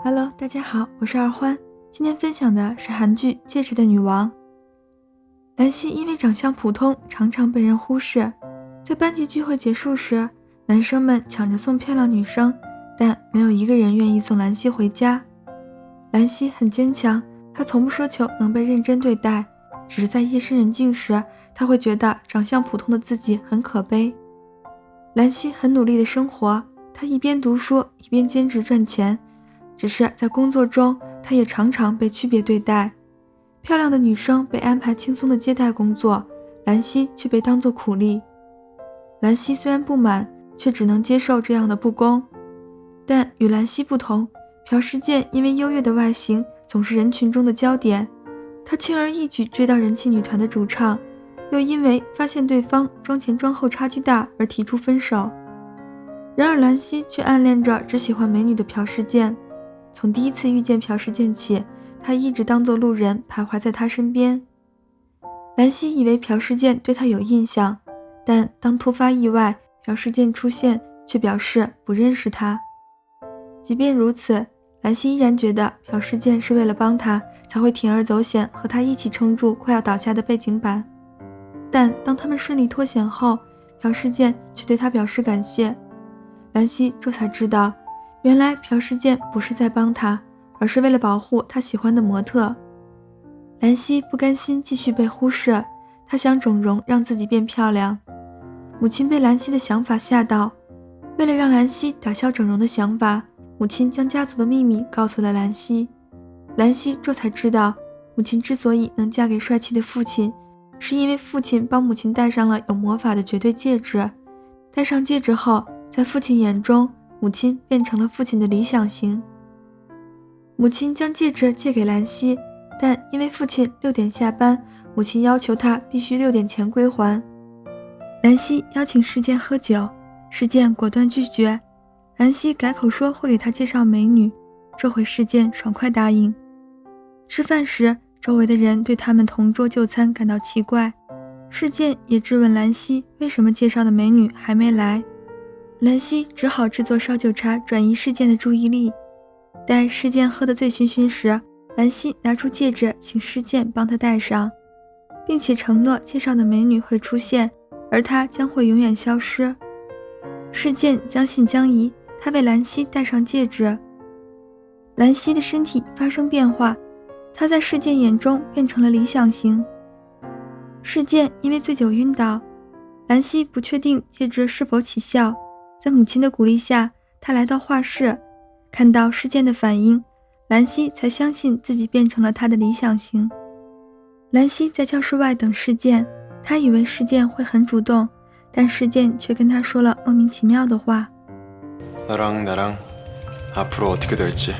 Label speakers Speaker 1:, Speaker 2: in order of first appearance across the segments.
Speaker 1: Hello， 大家好，我是二欢。今天分享的是韩剧《戒指的女王》。兰希因为长相普通，常常被人忽视。在班级聚会结束时，男生们抢着送漂亮女生，但没有一个人愿意送兰希回家。兰希很坚强，她从不奢求能被认真对待，只是在夜深人静时，她会觉得长相普通的自己很可悲。兰希很努力的生活，她一边读书一边兼职赚钱。只是在工作中，她也常常被区别对待。漂亮的女生被安排轻松的接待工作，兰希却被当作苦力。兰希虽然不满，却只能接受这样的不公。但与兰希不同，朴世健因为优越的外形总是人群中的焦点，他轻而易举追到人气女团的主唱，又因为发现对方妆前妆后差距大而提出分手。然而兰希却暗恋着只喜欢美女的朴世健。从第一次遇见朴世健起，他一直当作路人徘徊在他身边。兰希以为朴世健对他有印象，但当突发意外，朴世健出现却表示不认识他。即便如此，兰希依然觉得朴世健是为了帮他才会铤而走险和他一起撑住快要倒下的背景板。但当他们顺利脱险后，朴世健却对他表示感谢。兰希这才知道，原来朴世健不是在帮他，而是为了保护他喜欢的模特。兰希不甘心继续被忽视，她想整容让自己变漂亮。母亲被兰希的想法吓到，为了让兰希打消整容的想法，母亲将家族的秘密告诉了兰希。兰希这才知道，母亲之所以能嫁给帅气的父亲，是因为父亲帮母亲戴上了有魔法的绝对戒指。戴上戒指后，在父亲眼中，母亲变成了父亲的理想型。母亲将戒指借给兰希，但因为父亲6点下班，母亲要求他必须6点前归还。兰希邀请世健喝酒，世健果断拒绝。兰希改口说会给他介绍美女，这回世健爽快答应。吃饭时，周围的人对他们同桌就餐感到奇怪，世健也质问兰希为什么介绍的美女还没来。兰希只好制作烧酒茶转移世健的注意力。待世健喝得醉醺醺时，兰希拿出戒指请世健帮他戴上，并且承诺介绍的美女会出现，而他将会永远消失。世健将信将疑，他为兰希戴上戒指。兰希的身体发生变化，他在世健眼中变成了理想型。世健因为醉酒晕倒，兰希不确定戒指是否起效。在母亲的鼓励下，他来到画室，看到世健的反应，兰希才相信自己变成了他的理想型。兰希在教室外等世健，他以为世健会很主动，但世健却跟他说了莫名其妙的话。
Speaker 2: 나랑 앞으로 어떻게 될지。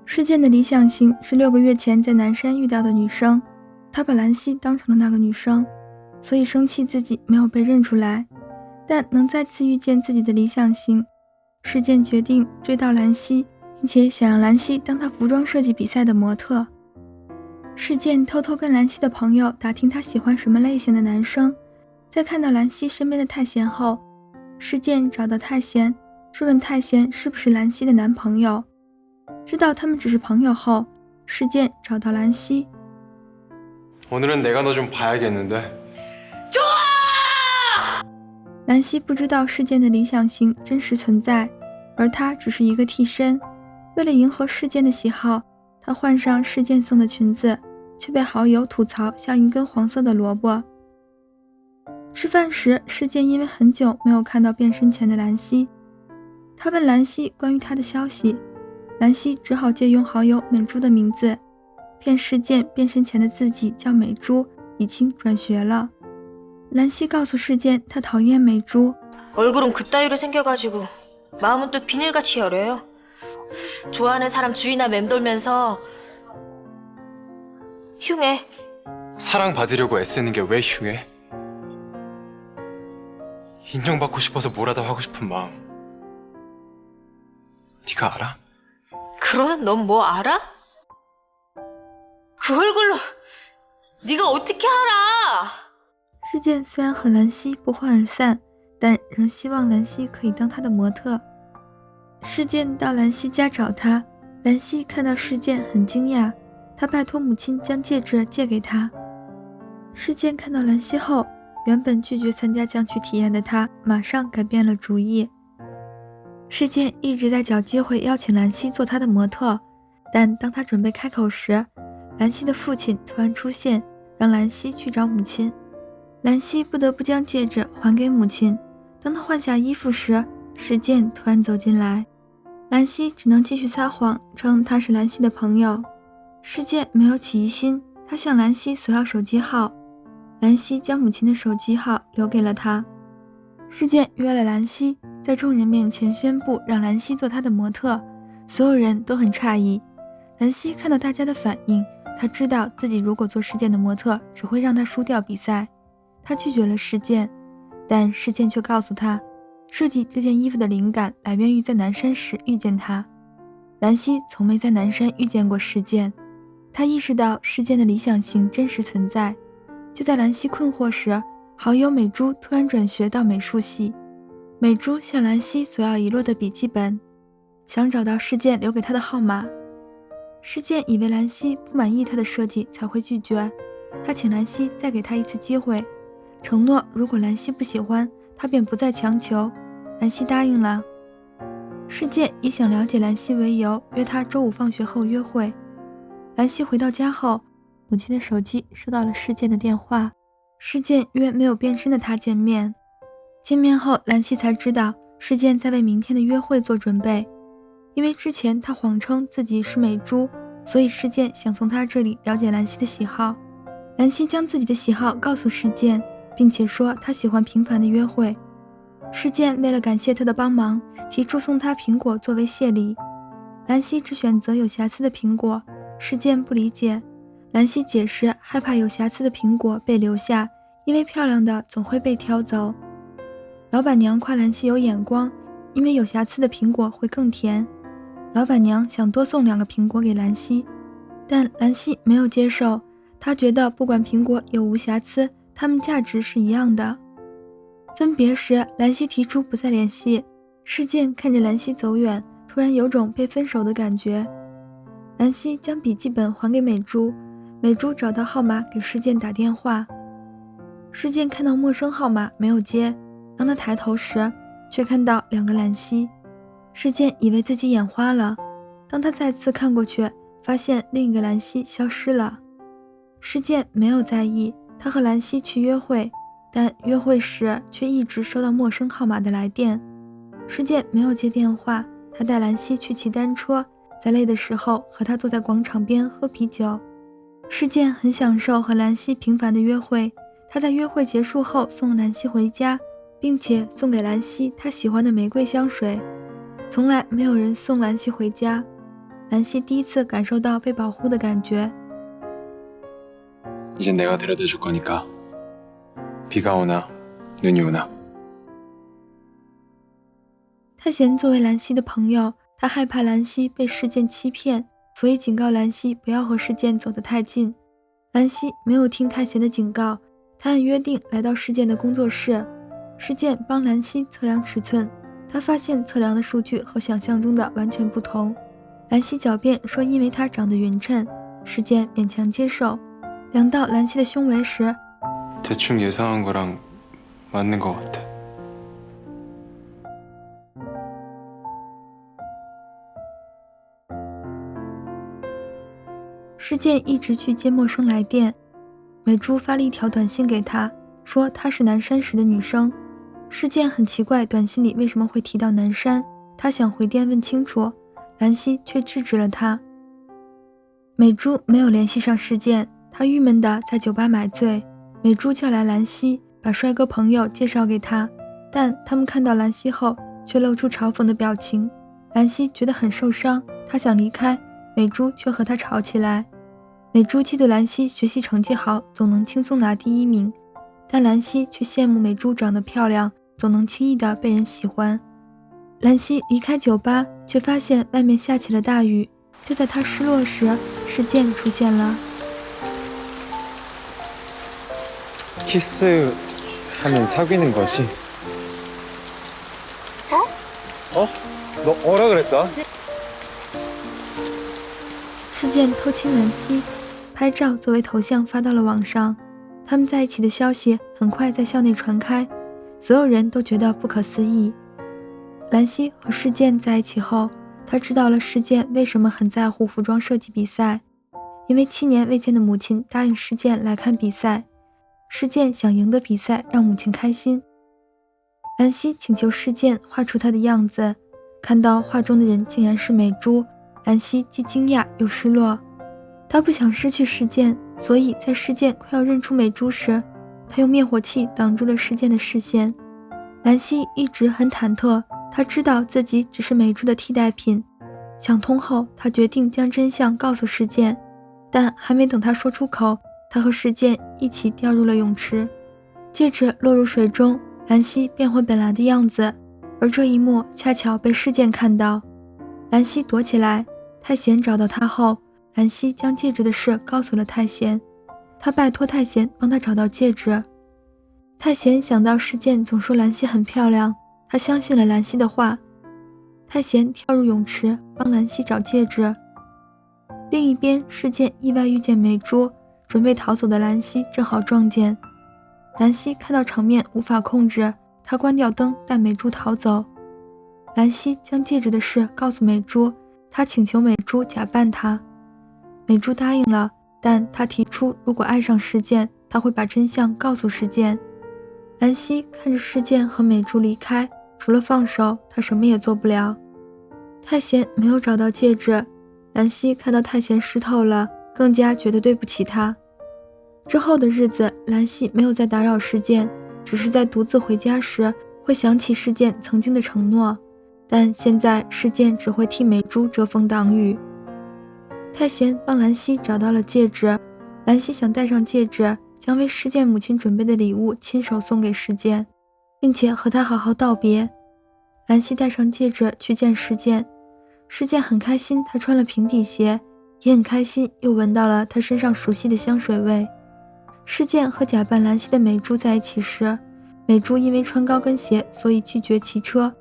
Speaker 1: 世健的理想型是6个月前在南山遇到的女生，他把兰希当成了那个女生，所以生气自己没有被认出来。但能再次遇见自己的理想型，世健决定追到兰希，并且想让兰希当他服装设计比赛的模特。世健偷偷跟兰希的朋友打听他喜欢什么类型的男生，在看到兰希身边的太贤后，世健找到太贤，质问太贤是不是兰希的男朋友。知道他们只是朋友后，世健找到兰希。
Speaker 2: 오늘은 내가 너 좀 봐야겠는데。
Speaker 1: 兰希不知道世健的理想型真实存在，而他只是一个替身。为了迎合世健的喜好，他换上世健送的裙子，却被好友吐槽像一根黄色的萝卜。吃饭时，世健因为很久没有看到变身前的兰希，他问兰希关于他的消息，兰希只好借用好友美珠的名字，骗世健变身前的自己叫美珠，已经转学了。兰希告诉世健他讨厌美珠，
Speaker 3: 얼굴은 그따위로 생겨가지고 마음은 또 비닐같이 여려요. 좋아하는 사람 주위나 맴돌면서 흉해.
Speaker 2: 사랑받으려고 애쓰는 게 왜 흉해? 인정받고 싶어서 뭐라도 하고 싶은 마음. 네가 알아?
Speaker 3: 그러는 넌 뭐 알아? 그 얼굴로 네가 어떻게 알아?
Speaker 1: 世健虽然和兰希不欢而散，但仍希望兰希可以当他的模特。事件到兰溪家找他，兰溪看到事件很惊讶，他拜托母亲将戒指借给他。事件看到兰溪后，原本拒绝参加降曲体验的他马上改变了主意。事件一直在找机会邀请兰溪做他的模特，但当他准备开口时，兰溪的父亲突然出现，让兰溪去找母亲。兰溪不得不将戒指还给母亲。当他换下衣服时，事件突然走进来，兰溪只能继续撒谎，称他是兰溪的朋友。事件没有起疑心，他向兰溪索要手机号，兰溪将母亲的手机号留给了他。事件约了兰溪，在众人面前宣布让兰溪做他的模特，所有人都很诧异。兰溪看到大家的反应，他知道自己如果做事件的模特，只会让他输掉比赛。他拒绝了事件，但事件却告诉他，设计这件衣服的灵感来源于在南山时遇见他。兰溪从没在南山遇见过事件，他意识到事件的理想性真实存在。就在兰溪困惑时，好友美珠突然转学到美术系。美珠向兰溪索要遗落的笔记本，想找到事件留给他的号码。事件以为兰溪不满意他的设计才会拒绝，他请兰溪再给他一次机会，承诺如果兰溪不喜欢，他便不再强求。兰溪答应了。事件以想了解兰溪为由，约他周五放学后约会。兰溪回到家后，母亲的手机收到了事件的电话，事件约没有变身的他见面。见面后，兰溪才知道事件在为明天的约会做准备。因为之前他谎称自己是美珠，所以事件想从他这里了解兰溪的喜好。兰溪将自己的喜好告诉事件，并且说他喜欢平凡的约会。事件为了感谢他的帮忙，提出送他苹果作为谢礼。兰溪只选择有瑕疵的苹果，事件不理解。兰溪解释害怕有瑕疵的苹果被留下，因为漂亮的总会被挑走。老板娘夸兰溪有眼光，因为有瑕疵的苹果会更甜。老板娘想多送2个苹果给兰溪，但兰溪没有接受，她觉得不管苹果有无瑕疵，它们价值是一样的。分别时，兰溪提出不再联系。事件看着兰溪走远，突然有种被分手的感觉。兰溪将笔记本还给美珠，美珠找到号码给事件打电话。事件看到陌生号码没有接，当他抬头时，却看到2个兰溪。事件以为自己眼花了，当他再次看过去，发现另一个兰溪消失了。事件没有在意，他和兰溪去约会，但约会时却一直收到陌生号码的来电。事件没有接电话，他带兰溪去骑单车，在累的时候和他坐在广场边喝啤酒。事件很享受和兰溪平凡的约会，他在约会结束后送兰溪回家，并且送给兰溪他喜欢的玫瑰香水。从来没有人送兰溪回家，兰溪第一次感受到被保护的感觉。
Speaker 2: 이젠 내가 데려다 줄 거니까 비가 오나 눈이 오나.
Speaker 1: 太贤作为兰溪的朋友，他害怕兰溪被事件欺骗，所以警告兰溪不要和事件走得太近。兰溪没有听太贤的警告，他按约定来到事件的工作室。事件帮兰溪测量尺寸，他发现测量的数据和想象中的完全不同。兰溪狡辩说因为他长得匀称，事件勉强接受。量到兰溪的胸围时，
Speaker 2: 대충 예상한 거랑 맞는 것 같아.
Speaker 1: 事件一直去接陌生来电，美珠发了一条短信给他，说她是南山时的女生。事件很奇怪短信里为什么会提到南山，他想回电问清楚，兰溪却制止了他。美珠没有联系上事件，他郁闷地在酒吧买醉。美珠叫来兰溪，把帅哥朋友介绍给他，但他们看到兰溪后却露出嘲讽的表情。兰溪觉得很受伤，他想离开，美珠却和他吵起来。美珠嫉妒兰溪学习成绩好，总能轻松拿第1名，但兰溪却羡慕美珠长得漂亮，总能轻易地被人喜欢。兰溪离开酒吧，却发现外面下起了大雨。就在他失落时，事件出现了。
Speaker 2: 키스하면 사귀는 거지? 어?
Speaker 4: 너 어라 그랬다?
Speaker 1: 事件偷亲兰溪，拍照作为头像发到了网上。他们在一起的消息很快在校内传开，所有人都觉得不可思议。兰溪和事件在一起后，他知道了事件为什么很在乎服装设计比赛，因为7年未见的母亲答应事件来看比赛，事件想赢得比赛让母亲开心。兰溪请求事件画出她的样子，看到画中的人竟然是美珠，兰溪既惊讶又失落。她不想失去事件，所以在事件快要认出美珠时，她用灭火器挡住了事件的视线。兰溪一直很忐忑，她知道自己只是美珠的替代品。想通后，她决定将真相告诉事件，但还没等她说出口，她和事件一起掉入了泳池，戒指落入水中，兰溪变回本来的样子，而这一幕恰巧被事件看到。兰溪躲起来，太贤找到她后，兰溪将戒指的事告诉了太贤，她拜托太贤帮她找到戒指。太贤想到事件总说兰溪很漂亮，他相信了兰溪的话。太贤跳入泳池帮兰溪找戒指。另一边，事件意外遇见美珠，准备逃走的兰溪正好撞见。兰溪看到场面无法控制，她关掉灯带美珠逃走。兰溪将戒指的事告诉美珠，她请求美珠假扮她。美珠答应了，但她提出如果爱上事件，她会把真相告诉事件。兰溪看着事件和美珠离开，除了放手，她什么也做不了。太贤没有找到戒指，兰溪看到太贤湿透了，更加觉得对不起他。之后的日子，兰溪没有再打扰事件，只是在独自回家时会想起事件曾经的承诺，但现在事件只会替美珠遮风挡雨。太贤帮兰溪找到了戒指，兰溪想戴上戒指，将为事件母亲准备的礼物亲手送给事件，并且和他好好道别。兰溪戴上戒指去见事件，事件很开心，他穿了平底鞋，也很开心又闻到了他身上熟悉的香水味。事件和假扮兰溪的美珠在一起时，美珠因为穿高跟鞋，所以拒绝骑车，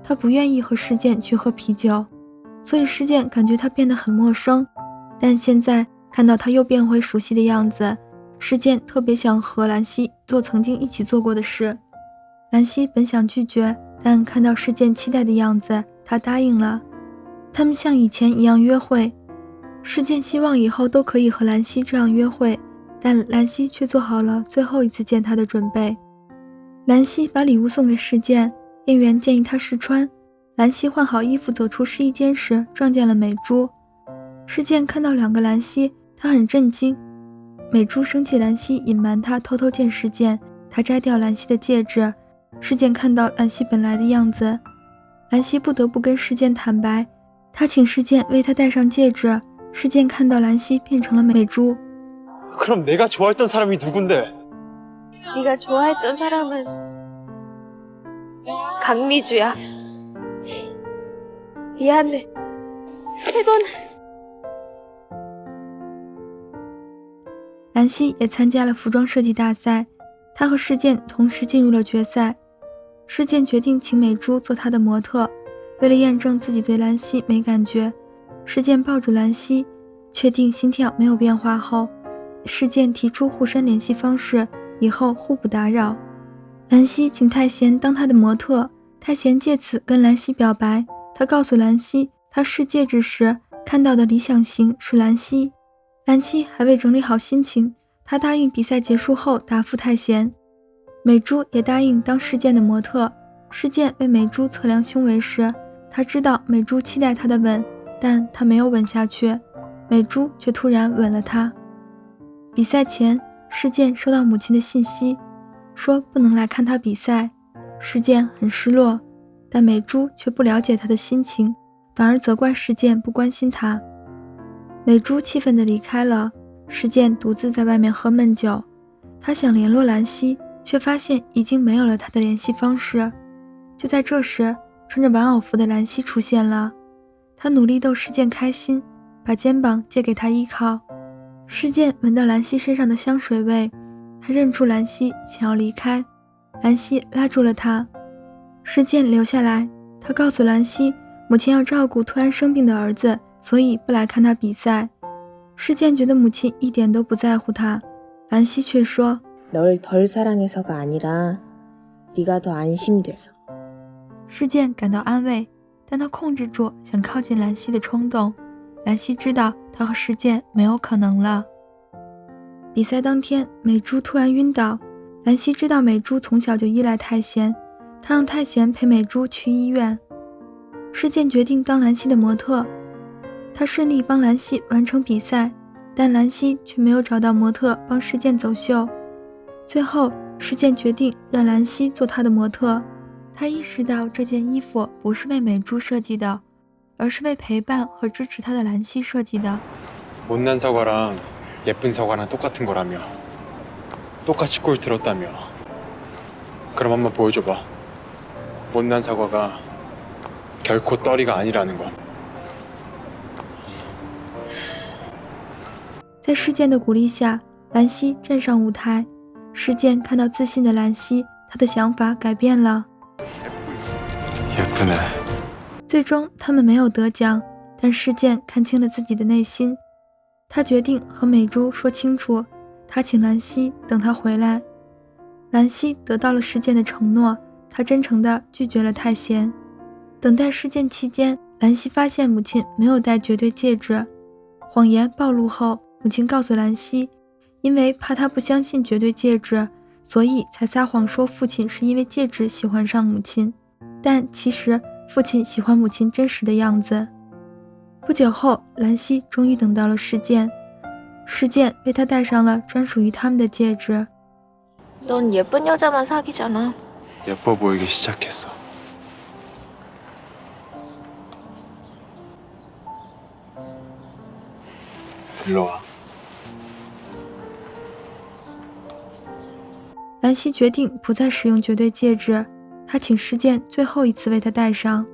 Speaker 1: 她不愿意和事件去喝啤酒，所以事件感觉他变得很陌生。但现在看到他又变回熟悉的样子，事件特别想和兰溪做曾经一起做过的事。兰溪本想拒绝，但看到事件期待的样子，他答应了。他们像以前一样约会，事件希望以后都可以和兰溪这样约会，但兰溪却做好了最后一次见他的准备。兰溪把礼物送给事件，店员建议他试穿。兰溪换好衣服走出试衣间时，撞见了美珠。事件看到2个兰溪，他很震惊。美珠生气兰溪隐瞒他偷偷见事件，他摘掉兰溪的戒指。事件看到兰溪本来的样子，兰溪不得不跟事件坦白，他请事件为他戴上戒指。事件看到兰溪变成了美珠。
Speaker 4: 그럼 내가 좋아했던 사람이 누군데?
Speaker 3: 네가 좋아했던 사람은 강미주야. 미안해. 태건.
Speaker 1: 兰溪也参加了服装设计大赛，他和事件同时进入了决赛。事件决定请美珠做他的模特，为了验证自己对兰溪没感觉，事件抱住兰溪，确定心跳没有变化后，事件提出互删联系方式，以后互不打扰。兰溪请太贤当他的模特，太贤借此跟兰溪表白。他告诉兰溪，他试戒指时看到的理想型是兰溪。兰溪还未整理好心情，他答应比赛结束后答复太贤。美珠也答应当事件的模特。事件为美珠测量胸围时，他知道美珠期待他的吻，但他没有吻下去，美珠却突然吻了他。比赛前，事件收到母亲的信息，说不能来看他比赛。事件很失落，但美珠却不了解他的心情，反而责怪事件不关心他。美珠气愤地离开了，事件独自在外面喝闷酒。他想联络兰溪，却发现已经没有了他的联系方式。就在这时，穿着玩偶服的兰溪出现了，他努力逗事件开心，把肩膀借给他依靠。事件闻到兰溪身上的香水味，他认出兰溪，想要离开，兰溪拉住了他。事件留下来，他告诉兰溪，母亲要照顾突然生病的儿子，所以不来看他比赛。世健觉得母亲一点都不在乎他，兰溪却说
Speaker 5: 널 덜 사랑해서가 아니라 네가 더 안심돼서.
Speaker 1: 世健感到安慰，但他控制住想靠近兰溪的冲动。兰溪知道他和世健没有可能了。比赛当天，美珠突然晕倒，兰溪知道美珠从小就依赖太贤，他让太贤陪美珠去医院。世健决定当兰溪的模特，他顺利帮兰溪完成比赛，但兰溪却没有找到模特帮世健走秀。最后，世健决定让兰溪做他的模特。他意识到这件衣服不是为美珠设计的，而是为陪伴和支持他的兰溪设计的。
Speaker 2: 못난 사과랑 예쁜 사과랑 똑같은 거라며. 똑같이 꿀 들었다며. 그럼 한번 보여줘봐. 못난 사과가 결코 떨이가 아니라는 거.
Speaker 1: 在世健的鼓励下，兰溪站上舞台。世健看到自信的兰溪，他的想法改变了。
Speaker 2: 예쁘네.
Speaker 1: 最终他们没有得奖，但世健看清了自己的内心。他决定和美珠说清楚，他请兰溪等他回来。兰溪得到了世健的承诺，他真诚地拒绝了太贤。等待世健期间，兰溪发现母亲没有戴绝对戒指。谎言暴露后，母亲告诉兰溪，因为怕她不相信绝对戒指，所以才撒谎说父亲是因为戒指喜欢上母亲，但其实父亲喜欢母亲真实的样子。不久后，兰溪终于等到了世健，世健为他戴上了专属于他们的戒指。
Speaker 3: 넌 예쁜 여자만 사귀잖아.
Speaker 2: 예뻐 보이기 시작했어. 일로 와.
Speaker 1: 兰溪决定不再使用绝对戒指，他请世健最后一次为他戴上。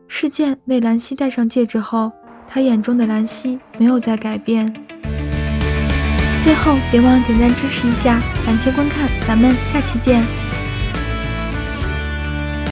Speaker 1: 世健为兰溪戴上戒指后，他眼中的兰溪没有再改变。最后别忘了点赞支持一下，感谢观看，咱们下期见。